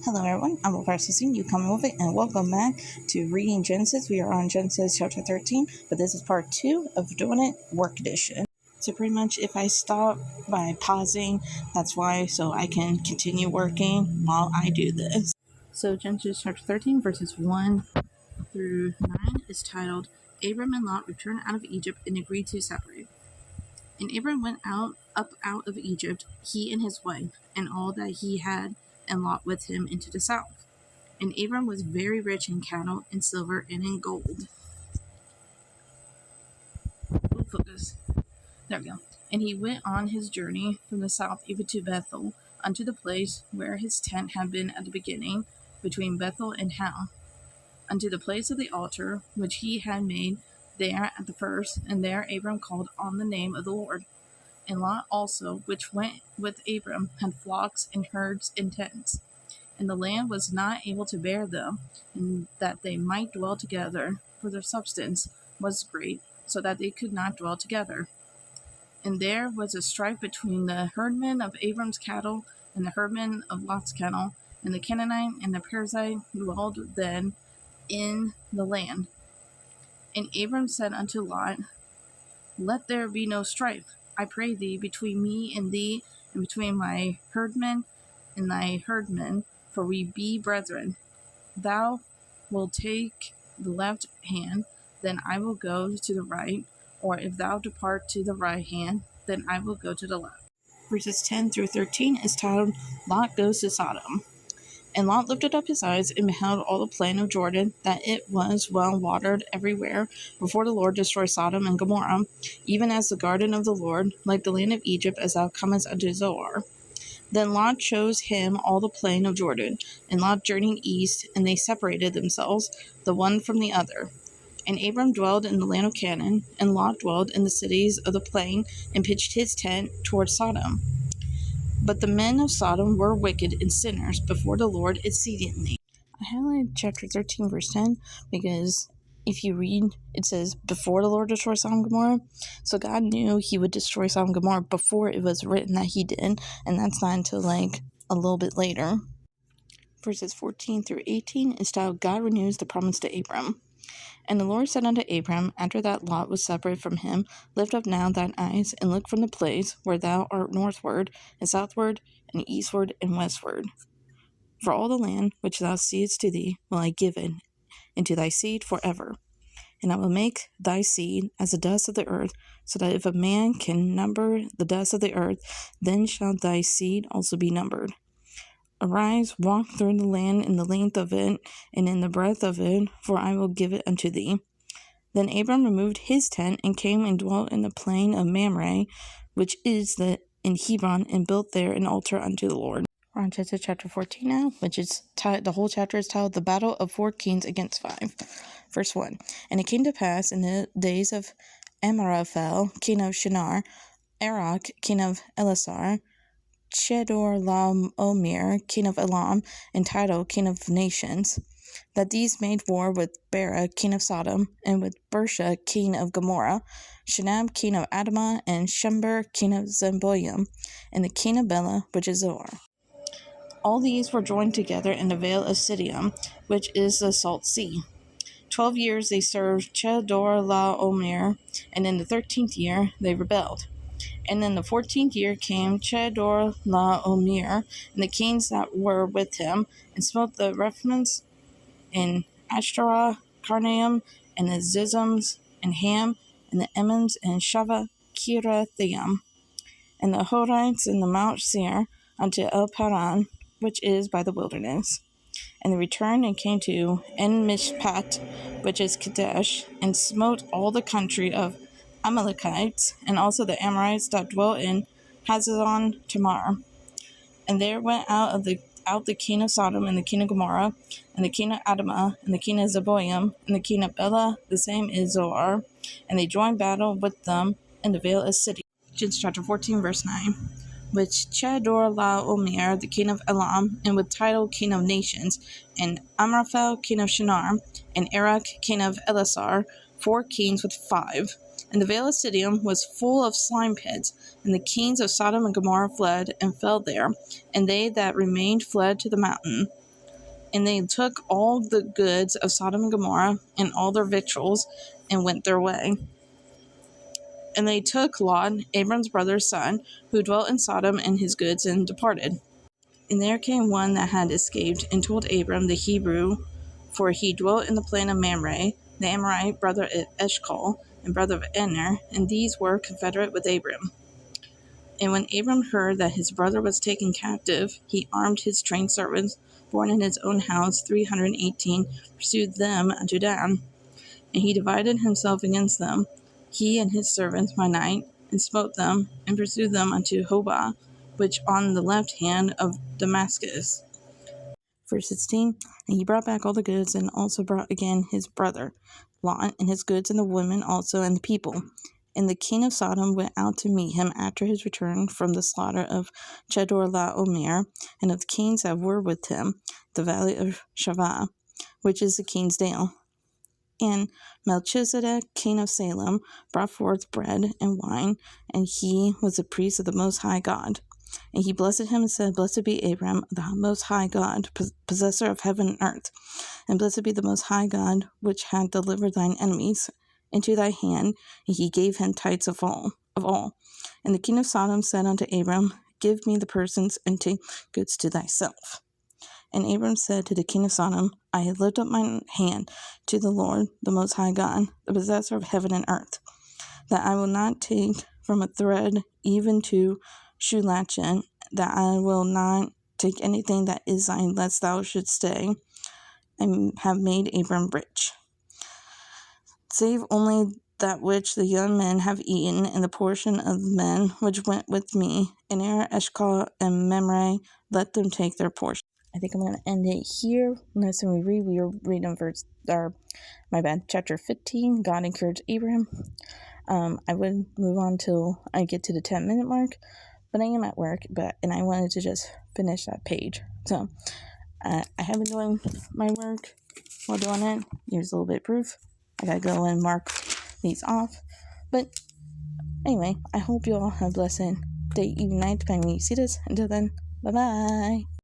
Hello everyone, I'm Will Processing, you come with it, and welcome back to Reading Genesis. We are on Genesis chapter 13, but this is part 2 of Doing It Work Edition. So pretty much if I stop by pausing, that's why, so I can continue working while I do this. So Genesis chapter 13 verses 1 through 9 is titled, Abram and Lot returned out of Egypt and agreed to separate. And Abram went up out of Egypt, he and his wife, and all that he had, and Lot with him into the south. And Abram was very rich in cattle, in silver, and in gold. Focus. There we go. And he went on his journey from the south even to Bethel, unto the place where his tent had been at the beginning, between Bethel and Han, unto the place of the altar which he had made there at the first, and there Abram called on the name of the Lord. And Lot also, which went with Abram, had flocks and herds and tents. And the land was not able to bear them, and that they might dwell together, for their substance was great, so that they could not dwell together. And there was a strife between the herdmen of Abram's cattle and the herdmen of Lot's cattle, and the Canaanite and the Perizzite dwelled then in the land. And Abram said unto Lot, Let there be no strife, I pray thee, between me and thee, and between my herdmen and thy herdmen, for we be brethren. Thou wilt take the left hand, then I will go to the right, or if thou depart to the right hand, then I will go to the left. Verses 10 through 13 is titled, Lot goes to Sodom. And Lot lifted up his eyes and beheld all the plain of Jordan, that it was well watered everywhere, before the Lord destroyed Sodom and Gomorrah, even as the garden of the Lord, like the land of Egypt, as thou comest unto Zoar. Then Lot chose him all the plain of Jordan, and Lot journeyed east, and they separated themselves, the one from the other. And Abram dwelled in the land of Canaan, and Lot dwelled in the cities of the plain, and pitched his tent toward Sodom. But the men of Sodom were wicked and sinners before the Lord exceedingly. I highlighted chapter 13, verse 10, because if you read, it says, before the Lord destroyed Sodom and Gomorrah. So God knew he would destroy Sodom and Gomorrah before it was written that he did, and that's not until a little bit later. Verses 14 through 18 is titled, God renews the promise to Abram. And the Lord said unto Abram, after that Lot was separated from him, Lift up now thine eyes, and look from the place where thou art northward, and southward, and eastward, and westward. For all the land which thou seest to thee will I give it, and to thy seed forever. And I will make thy seed as the dust of the earth, so that if a man can number the dust of the earth, then shall thy seed also be numbered. Arise, walk through the land in the length of it, and in the breadth of it, for I will give it unto thee. Then Abram removed his tent, and came and dwelt in the plain of Mamre, which is in Hebron, and built there an altar unto the Lord. We're on to chapter 14 now, which is the whole chapter is titled, The Battle of 4 Kings Against 5. Verse 1. And it came to pass in the days of Amraphel, king of Shinar, Arok, king of Elasar, Chedorlaomer, king of Elam, and Tidal, king of nations, that these made war with Bera, king of Sodom, and with Bersha, king of Gomorrah, Shinab, king of Admah, and Shember, king of Zeboim, and the king of Bela, which is Zoar. All these were joined together in the vale of Siddim, which is the salt sea. 12 years they served Chedorlaomer, and in the 13th year they rebelled. And in the 14th year came Chedorlaomer, and the kings that were with him, and smote the Rephaims, and Ashtaroth, Karnaim, and the Zizoms, and Ham, and the Emims, and Shava Kirathaim, and the Horites, and the Mount Seir, unto El Paran, which is by the wilderness. And they returned and came to En-Mishpat, which is Kadesh, and smote all the country of Amalekites, and also the Amorites that dwell in Hazazon Tamar. And there went out the king of Sodom, and the king of Gomorrah, and the king of Admah, and the king of Zeboim, and the king of Bela, the same is Zoar, and they joined battle with them in the vale of Siddim. Genesis chapter 14, verse 9. With Chedorlaomer, the king of Elam, and with Tidal, king of nations, and Amraphel, king of Shinar, and Arok, king of Elasar, 4 kings with 5. And the vale of Siddim was full of slime pits, and the kings of Sodom and Gomorrah fled and fell there, and they that remained fled to the mountain. And they took all the goods of Sodom and Gomorrah and all their victuals and went their way. And they took Lot, Abram's brother's son, who dwelt in Sodom, and his goods, and departed. And there came one that had escaped, and told Abram the Hebrew, for he dwelt in the plain of Mamre, the Amorite, brother of Eshcol, and brother of Aner, and these were confederate with Abram. And when Abram heard that his brother was taken captive, he armed his trained servants, born in his own house, 318, pursued them unto Dan. And he divided himself against them, he and his servants by night, and smote them, and pursued them unto Hobah, which on the left hand of Damascus. Verse 16, and he brought back all the goods, and also brought again his brother Lot, and his goods, and the women also, and the people. And the king of Sodom went out to meet him after his return from the slaughter of Chedorlaomer, and of the kings that were with him, the valley of Shavah, which is the king's dale. And Melchizedek, king of Salem, brought forth bread and wine, and he was a priest of the Most High God. And he blessed him and said, Blessed be Abram, the Most High God, possessor of heaven and earth. And blessed be the Most High God, which hath delivered thine enemies into thy hand. And he gave him tithes of all. And the king of Sodom said unto Abram, Give me the persons, and take goods to thyself. And Abram said to the king of Sodom, I have lifted up mine hand to the Lord, the Most High God, the possessor of heaven and earth, that I will not take from a thread even to shoelachin, that I will not take anything that is thine, lest thou shouldst stay, and have made Abram rich, save only that which the young men have eaten, and the portion of the men which went with me, and Eshcol and Mamre, let them take their portion. I think I'm going to end it here. Next time we are reading chapter 15, God encouraged Abraham. I would move on till I get to the 10-minute mark, but I am at work, and I wanted to just finish that page. So, I have been doing my work while doing it. Here's a little bit of proof. I gotta go and mark these off. But, anyway, I hope you all have a blessed day, evening, night, depending on when you see this. Until then, bye-bye.